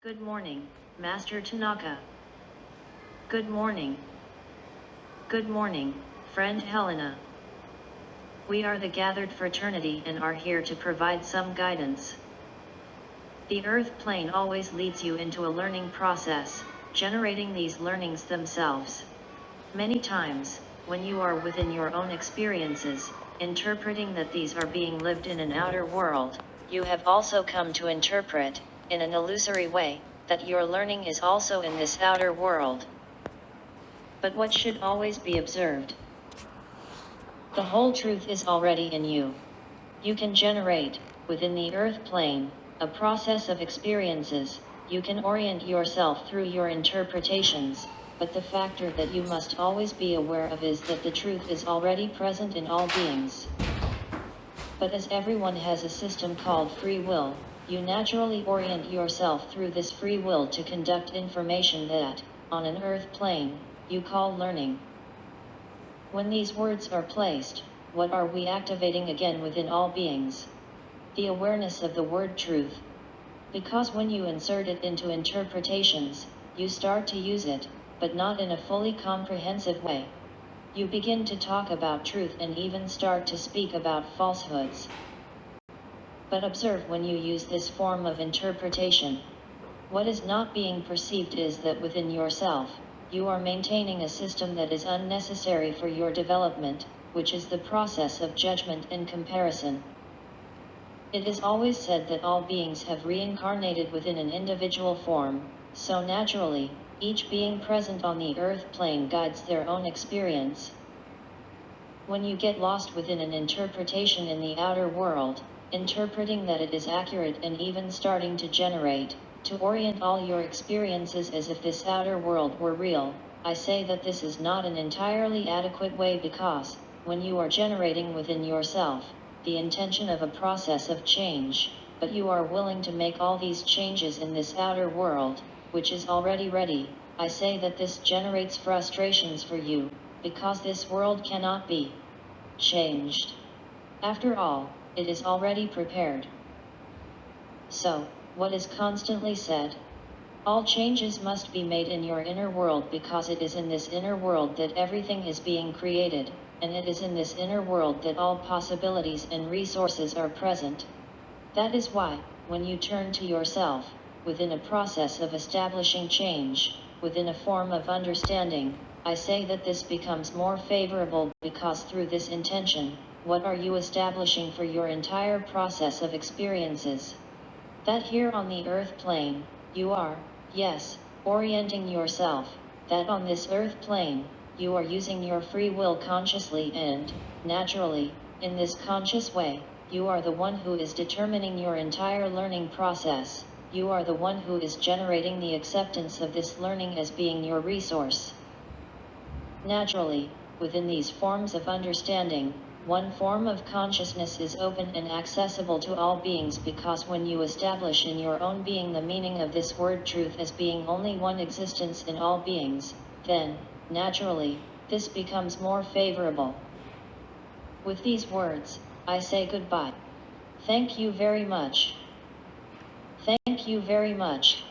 Good morning, Master Tanaka. Good morning. Good morning, friend Helena. We are the gathered fraternity and are here to provide some guidance. The earth plane always leads you into a learning process, generating these learnings themselves. Many times, when you are within your own experiences, interpreting that these are being lived in an outer world, you have also come to interpret, in an illusory way, that your learning is also in this outer world. But what should always be observed? The whole truth is already in you. You can generate, within the earth plane, a process of experiences. You can orient yourself through your interpretations, but the factor that you must always be aware of is that the truth is already present in all beings. But as everyone has a system called free will, you naturally orient yourself through this free will to conduct information that, on an earth plane, you call learning. When these words are placed, what are we activating again within all beings? The awareness of the word truth. Because when you insert it into interpretations, you start to use it, but not in a fully comprehensive way. You begin to talk about truth and even start to speak about falsehoods. But observe when you use this form of interpretation. What is not being perceived is that within yourself, you are maintaining a system that is unnecessary for your development, which is the process of judgment and comparison. It is always said that all beings have reincarnated within an individual form, so naturally, each being present on the earth plane guides their own experience. When you get lost within an interpretation in the outer world, interpreting that it is accurate and even starting to generate, to orient all your experiences as if this outer world were real, I say that this is not an entirely adequate way because, when you are generating within yourself, the intention of a process of change, but you are willing to make all these changes in this outer world, which is already ready, I say that this generates frustrations for you, because this world cannot be changed. After all, it is already prepared. So, what is constantly said? All changes must be made in your inner world because it is in this inner world that everything is being created, and it is in this inner world that all possibilities and resources are present. That is why, when you turn to yourself, within a process of establishing change, within a form of understanding, I say that this becomes more favorable because through this intention, what are you establishing for your entire process of experiences? That here on the earth plane, you are, yes, orienting yourself, that on this earth plane, you are using your free will consciously and, naturally, in this conscious way, you are the one who is determining your entire learning process. You are the one who is generating the acceptance of this learning as being your resource. Naturally, within these forms of understanding, one form of consciousness is open and accessible to all beings because when you establish in your own being the meaning of this word truth as being only one existence in all beings, then, naturally, this becomes more favorable. With these words, I say goodbye. Thank you very much. Thank you very much.